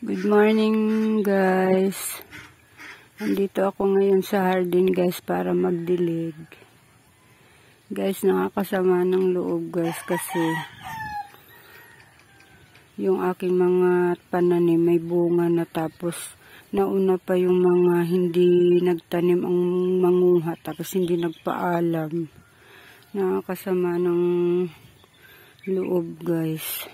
Good morning guys. Nandito ako ngayon sa hardin guys para magdilig. Guys, nakakasama ng loob guys kasi yung aking mga pananim may bunga na, tapos nauna pa yung mga hindi nagtanim ang manguha tapos hindi nagpaalam. Nakakasama ng loob guys.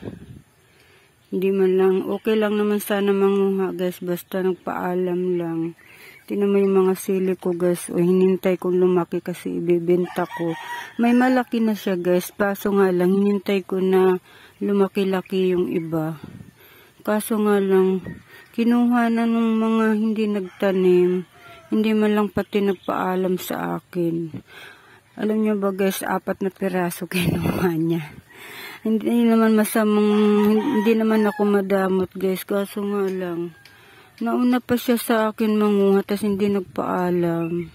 Hindi man lang, okay lang naman sana manguha guys, basta nagpaalam lang. Tingnan mo yung mga sili ko guys, o hinintay kong lumaki kasi ibibenta ko. May malaki na siya guys, kaso nga lang hinintay ko na lumaki-laki yung iba. Kaso nga lang, kinuha na ng mga hindi nagtanim, hindi man lang pati nagpaalam sa akin. Alam niyo ba guys, 4 na piraso kinuha niya. Hindi naman hindi naman ako madamot guys, kaso nga lang nauna pa siya sa akin manguha tas hindi nagpaalam.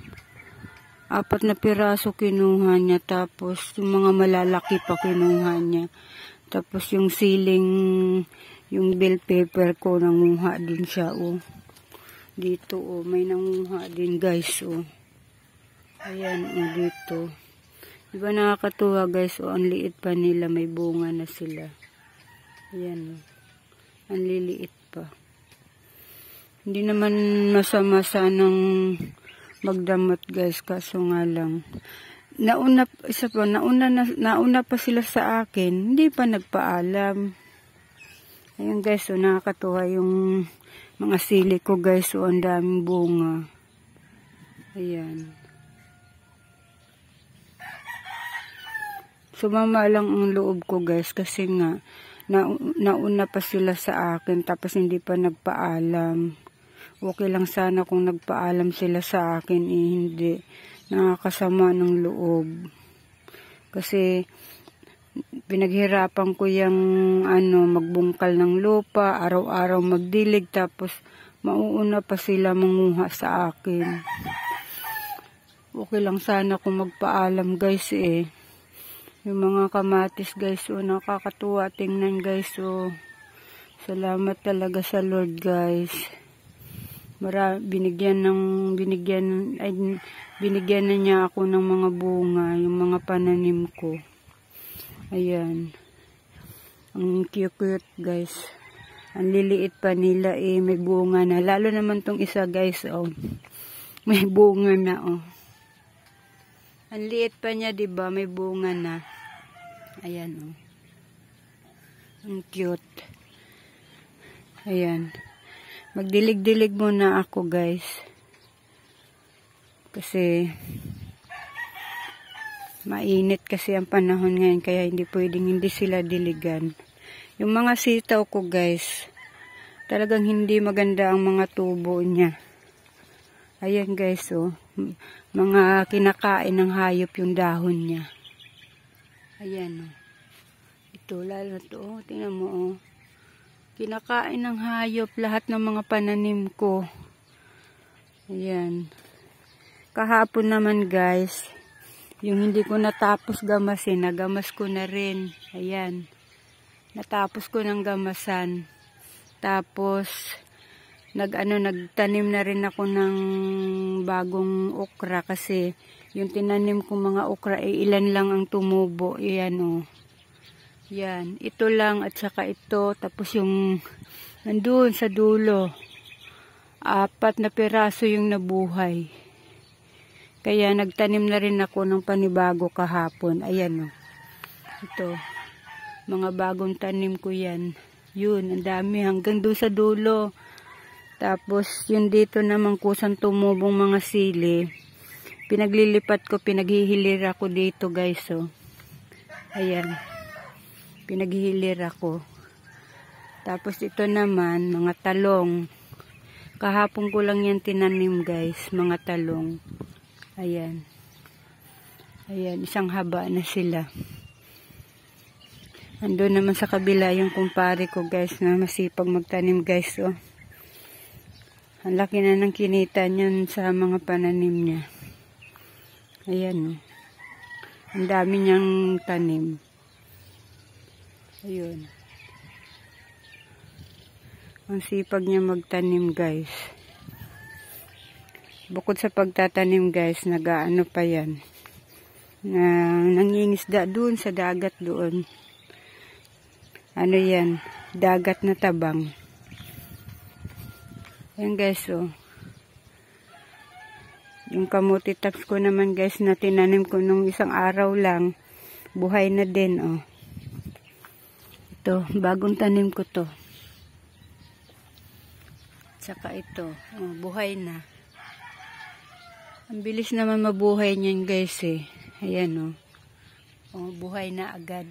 4 na piraso kinuha niya, tapos yung mga malalaki pa kinuha niya, tapos yung siling, yung bell pepper ko nanguha din siya. Dito may nanguha din guys. Ayan dito. Diba nakakatuwa guys, ang liit pa nila, may bunga na sila. Ayan, ang liliit pa. Hindi naman masama sanang magdamot guys, kaso nga lang nauna pa sila sa akin, hindi pa nagpaalam. Ayan guys, nakakatuwa yung mga sili ko guys, ang daming bunga. Ayan. Sumama lang ang loob ko guys kasi nga nauna pa sila sa akin tapos hindi pa nagpaalam. Okay lang sana kung nagpaalam sila sa akin, hindi. Nakakasama ng loob. Kasi pinaghirapan ko yung magbungkal ng lupa, araw-araw magdilig, tapos mauuna pa sila manguha sa akin. Okay lang sana kung magpaalam guys Yung mga kamatis guys, nakakatuwa tingnan guys. Salamat talaga sa Lord guys. Binigyan na niya ako ng mga bunga, yung mga pananim ko. Ayan. Ang cute guys. Ang liliit pa nila may bunga na. Lalo naman tong isa guys, may bunga na Ang liit pa niya, 'di ba? May bunga na. Ayan Ang cute. Ayan. Magdilig-dilig muna ako, guys. Kasi mainit kasi ang panahon ngayon, kaya hindi pwedeng hindi sila diligan. Yung mga sitaw ko, guys, talagang hindi maganda ang mga tubo niya. Ayan, guys, mga kinakain ng hayop yung dahon niya. Ayan, ito, lalo to, tingnan mo, kinakain ng hayop lahat ng mga pananim ko. Ayan. Kahapon naman, guys, yung hindi ko natapos gamasin, nagamas ko na rin. Ayan. Natapos ko ng gamasan. Tapos, nagtanim na rin ako ng bagong okra kasi yung tinanim kong mga okra ilan lang ang tumubo. Ayan Yan, ito lang at saka ito, tapos yung nandun sa dulo 4 na piraso yung nabuhay. Kaya nagtanim na rin ako ng panibago kahapon. Ayan ito, mga bagong tanim ko yan. Yun, ang dami hanggang doon sa dulo. Tapos yun dito naman kusang tumubong mga sili, pinaglilipat ko, pinaghihilir ako dito guys. Ayan, pinaghihilir ako. Tapos ito naman mga talong, kahapon ko lang yan tinanim guys, mga talong. Ayan, isang haba na sila. Ando naman sa kabila yung kumpare ko guys na masipag magtanim guys. Ang laki na ng kinita niyan sa mga pananim niya. Ayan ang dami niyang tanim. Ayun. Ang sipag niya magtanim, guys. Bukod sa pagtatanim, guys, nag-aano pa yan. Nangingisda doon sa dagat doon. Ano yan? Dagat na tabang. Ayan, guys, oh. Yung kamuti tax ko naman, guys, na tinanim ko nung isang araw lang. Buhay na din, oh. Ito, bagong tanim ko to. Saka ito, oh, buhay na. Ang bilis naman mabuhay niyan, guys, eh. Ayan, oh. Oh, buhay na agad.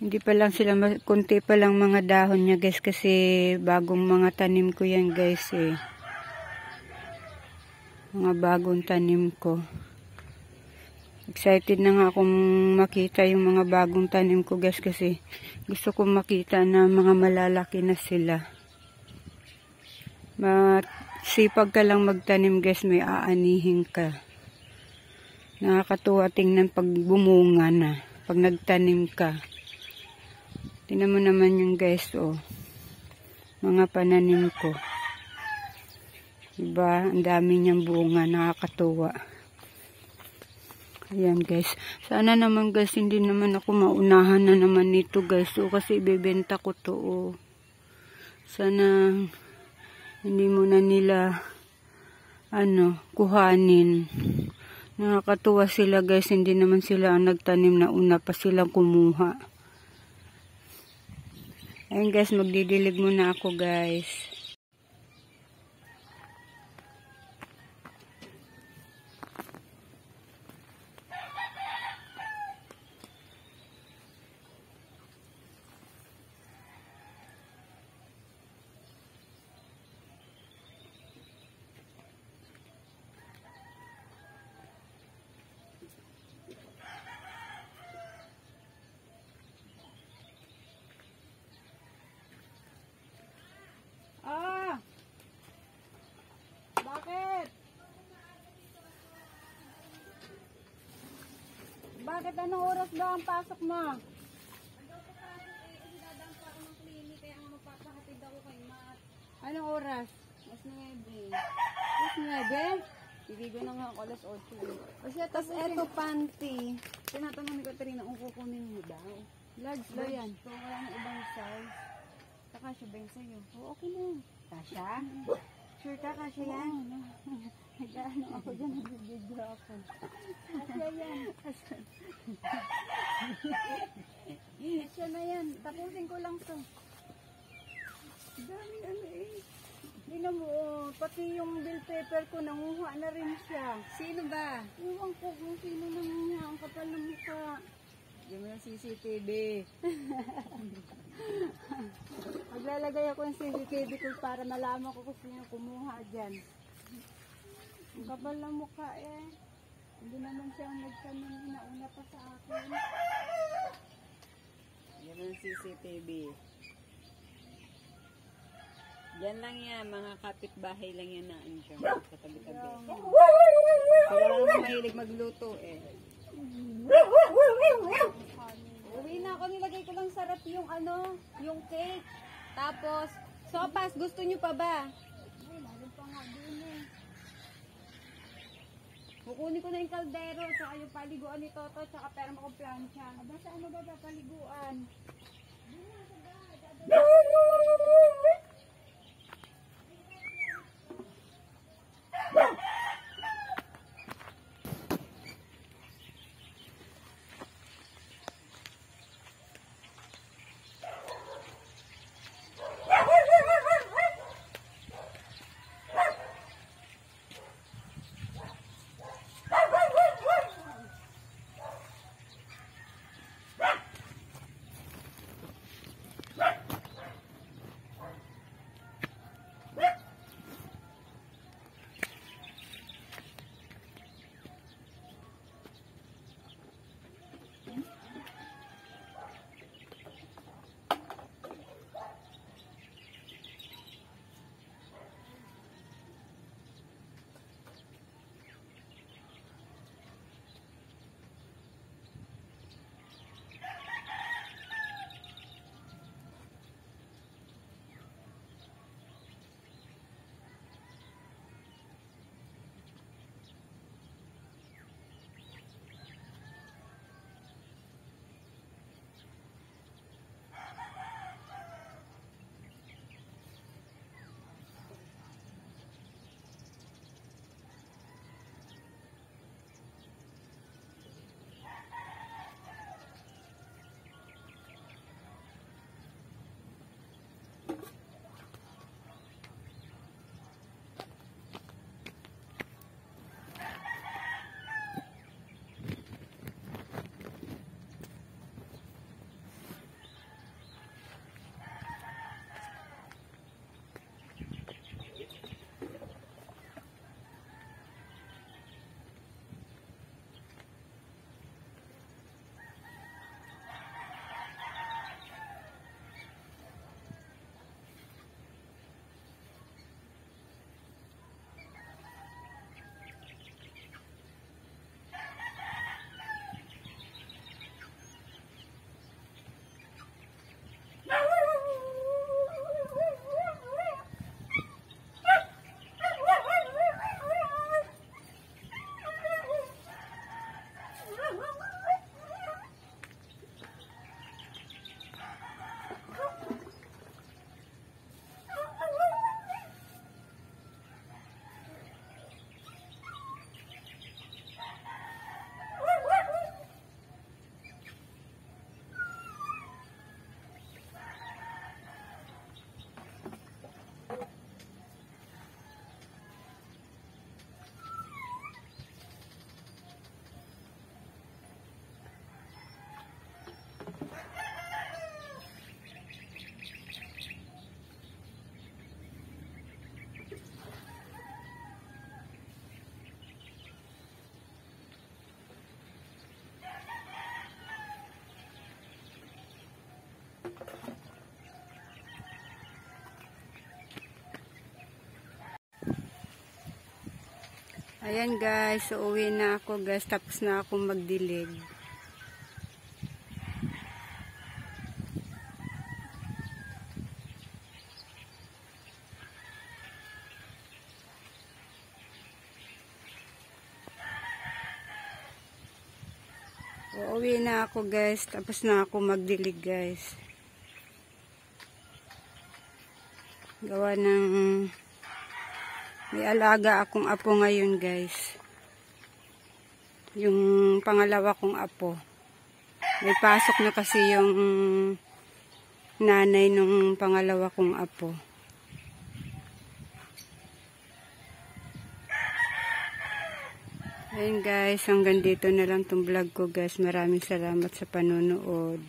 Hindi pa lang sila, kunti pa lang mga dahon niya, guys, kasi bagong mga tanim ko yan, guys, eh. Mga bagong tanim ko. Excited na nga akong makita yung mga bagong tanim ko, guys, kasi gusto kong makita na mga malalaki na sila. Sipag ka lang magtanim, guys, may aanihin ka. Nakakatuwa tingnan pag bumunga na, pag nagtanim ka. Tingnan mo naman yung, guys, oh, mga pananim ko. Diba? Ang dami niyang bunga, nakakatuwa. Ayan, guys. Sana naman, guys, hindi naman ako maunahan na naman nito, guys. So, kasi ibebenta ko to, oh. Sana hindi mo na nila kuhanin. Nakakatuwa sila, guys. Hindi naman sila ang nagtanim, na una pa silang kumuha. Ayun, guys, magdidilig muna ako, guys. Bakit? Anong oras ba ang pasok mo? Anong oras? Mas 9. Mas 9? Ibigo na nga ako alas 8. Kasi Tapos eto panty. Tinatanong ni Katrina kung kukunin mo daw. large ba yan? So wala nang ibang size. Kakasya ba yun sa'yo? Oo, okay na yan. Kasha? Sure ka, kasha yan? Nag-ano ako dyan, nag-video ako. Kasha yan. Kasya na yan. Tapusin ko lang to. Daming ano eh. Tingnan mo, oh, pati yung bill paper ko, nanguha na rin siya. Sino ba? Iwan ko kung sino nanguha, ang kapal ng mukha. Yung mga CCTV. Maglalagay ako ng CCTV ko para malaman ko kung sino kumuha dyan. Ang kapal ng mukha eh. Hindi naman siya ang nagtanim, nauna pa sa akin. Yan ang CCTV. Yan lang yan, mga kapitbahay lang yan na andyan. Katabi-tabi. Kaya lang mahilig magluto eh. Uwi na ako, nilagay ko lang sarap yung yung cake. Tapos, sopas, gusto nyo pa ba? Ay, meron pa nga din eh. Kukunin ko na yung kaldero, tsaka yung paliguan ni Toto, tsaka pera mo kong plancha. Aba, saan mo ba paliguan? Ayan guys, so uwi na ako guys, tapos na ako magdilig. Uuwi na ako guys, tapos na ako magdilig guys. Gawa ng may alaga akong apo ngayon guys. Yung pangalawa kong apo. May pasok na kasi yung nanay nung pangalawa kong apo. Ayun guys, hanggang dito na lang tong vlog ko guys. Maraming salamat sa panonood.